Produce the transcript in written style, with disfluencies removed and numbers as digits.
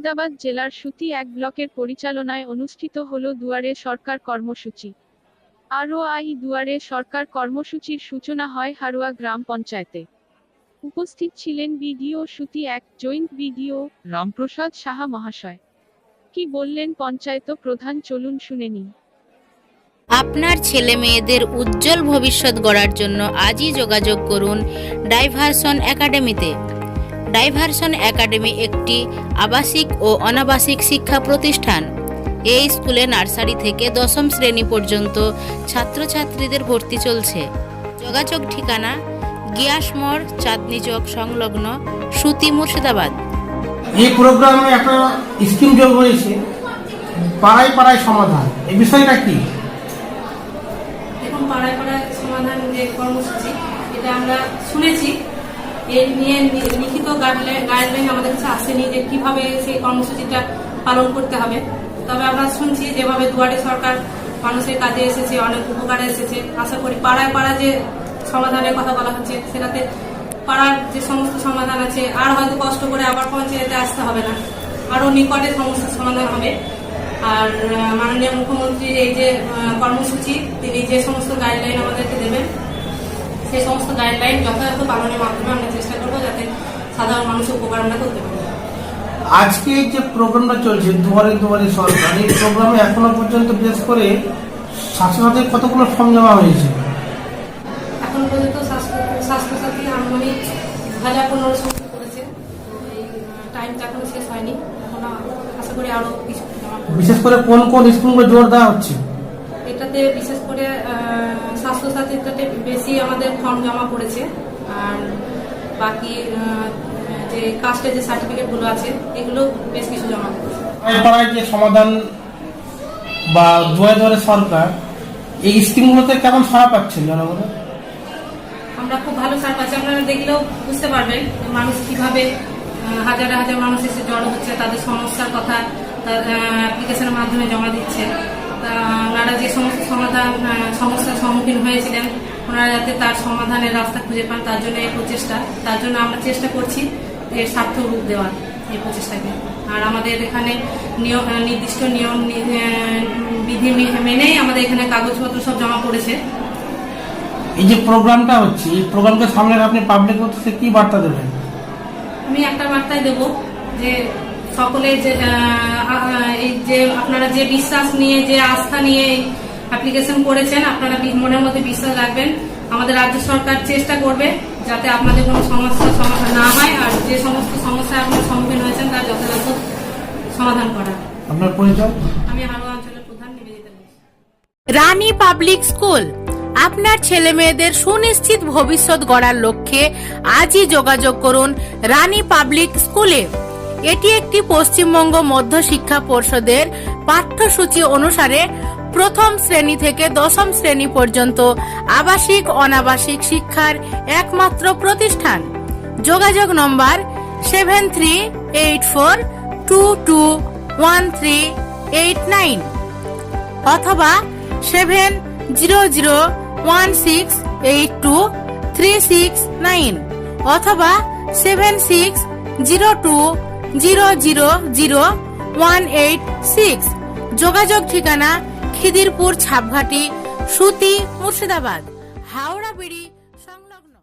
মুর্শিদাবাদ জেলার সুতি ১ ব্লকের পরিচালনায় অনুষ্ঠিত হল দুয়ারে সরকার কর্মসূচি। ROI দুয়ারে সরকার কর্মসূচির সূচনা হয় হারোয়া গ্রাম পঞ্চায়েতে। উপস্থিত ছিলেন বিডিও সুতি ১ জয়েন্ট বিডিও রামপ্রসাদ সাহা মহাশয়। কি বললেন পঞ্চায়েত প্রধান, চলুন শুনে নিন। আপনার ছেলে মেয়েদের উজ্জ্বল ভবিষ্যৎ গড়ার জন্য আজই যোগাযোগ করুন ডাইভারশন একাডেমিতে। ডাইভারশন একাডেমি একটি আবাসিক ও অনাবাসিক শিক্ষা প্রতিষ্ঠান। এই স্কুলে নার্সারি থেকে দশম শ্রেণী পর্যন্ত ছাত্রছাত্রীদের ভর্তি চলছে। যোগাযোগ ঠিকানা গিয়াসমোড় চাঁদনি চক সংলগ্ন সুতি, মুর্শিদাবাদ। এই প্রোগ্রামে একটা স্কিম যোগ হয়েছে, পাড়ায় পাড়ায় সমাধান। এই বিষয়টা কি? এখন পাড়ায় পাড়ায় সমাধান যে কর্মসূচি, এটা আমরা শুনেছি, এর নিয়ে লিখিত গাইডলাইন আমাদের কাছে আসেনি যে কিভাবে সেই কর্মসূচিটা পালন করতে হবে। তবে আমরা শুনছি যেভাবে দুয়ারে সরকার মানুষের কাজে এসেছে, অনেক উপকারে এসেছে। আশা করি পাড়ায় পাড়ায় যে সমাধানের কথা বলা হচ্ছে, সেটাতে পাড়ার যে সমস্ত সমাধান আছে আর হয়তো কষ্ট করে আবার পঞ্চায়েতে আসতে হবে না, আরো নিকটে সমস্যার সমাধান হবে। আর মাননীয় মুখ্যমন্ত্রীর এই যে কর্মসূচি, তিনি যে সমস্ত গাইডলাইন আমাদেরকে দেবেন, সেই সমস্ত গাইডলাইন যথাযথ পালনের মাধ্যমে আমরা চেষ্টা করবো যাতে সাধারণ মানুষের উপকার আমরা করতে পারি। আজকে যে প্রোগ্রামটা চলছে দুয়ারে দুয়ারে সরকার, এই প্রোগ্রামে এখনো পর্যন্ত বিশেষ করে স্বাস্থ্যসাথীর কতগুলো ফর্ম জমা হয়েছে? এখন পর্যন্ত স্বাস্থ্যসাথী আনুমানিক 2015 করেছে। এই টাইমটা এখনো শেষ হয়নি, এখন আশা করি আরো কিছু জমা করবে। বিশেষ করে কোন কোন স্কিমগুলো জোর দেওয়া হচ্ছে? এটাতে বিশেষ করে স্বাস্থ্যসাথীটাতে বেশি আমাদের ফর্ম জমা পড়েছে। আর বাকি যে কাস্টের যে সার্টিফিকেট গুলো আছে, এগুলো বেশ কিছু জমা পড়েছে। পাড়ায় যে সমাধান বা দুয়ারে দুয়ারে সরকার, এই স্কিমগুলোতে কেমন সাড়া পাচ্ছেন জনগণ? আমরা খুব ভালো সাড়া পাচ্ছি। আপনারা দেখলেও বুঝতে পারবেন মানুষ কিভাবে হাজার হাজার মানুষ এসে জড়ো হচ্ছে, তাদের সমস্যার কথা অ্যাপ্লিকেশনের মাধ্যমে জমা দিচ্ছে। ওনারা যে সমস্ত সমস্যার সম্মুখীন হয়েছিলেন, ওনারা যাতে তার সমাধানের রাস্তা খুঁজে পান, তার জন্য এই প্রচেষ্টা। তার জন্য আমরা চেষ্টা করছি এর সার্থক রূপ দেওয়ার, এই প্রচেষ্টাকে। আর আমাদের এখানে নির্দিষ্ট নিয়ম বিধি মেনেই আমাদের এখানে কাগজপত্র সব জমা পড়েছে। এই যে প্রোগ্রামটা হচ্ছে, এই প্রোগ্রামকে সামনে আপনি পাবলিক হচ্ছে কি বার্তা দেবেন? আমি একটা বার্তায় দেব যে সকলে যে আপনারা যে বিশ্বাস নিয়ে, যে আস্থা নিয়ে অ্যাপ্লিকেশন করেছেন, আপনারা মনের মধ্যে বিশ্বাস রাখবেন। আমাদের রাজ্য সরকার চেষ্টা করবে যাতে আপনাদের কোনো সমস্যার সমাধান না হয়, আর যে সমস্ত সমস্যা আপনার সম্মুখীন হয়েছেন তার যথাযথ সমাধান করা। আপনার পরিচয়? আমি হারোয়া অঞ্চলের প্রধান নিবেদিতা ঘোষ। রানী পাবলিক স্কুল আপনার ছেলে মেয়েদের সুনিশ্চিত ভবিষ্যৎ গড়ার লক্ষ্যে আজই যোগাযোগ করুন রানী পাবলিক স্কুলে। এটি একটি পশ্চিমবঙ্গ মধ্য শিক্ষা পর্ষদের পাঠ্যসূচি অনুসারে প্রথম শ্রেণী থেকে দশম শ্রেণী পর্যন্ত আবাসিক অনাবাসিক শিক্ষার একমাত্র প্রতিষ্ঠান। যোগাযোগ নম্বর 7384221389 অথবা 7001682369 অথবা 7602000186। যোগাযোগ ঠিকানা খিদিরপুর ছাপঘাটি, সুতি, মুর্শিদাবাদ, হাওড়া বিড়ি সংলগ্ন।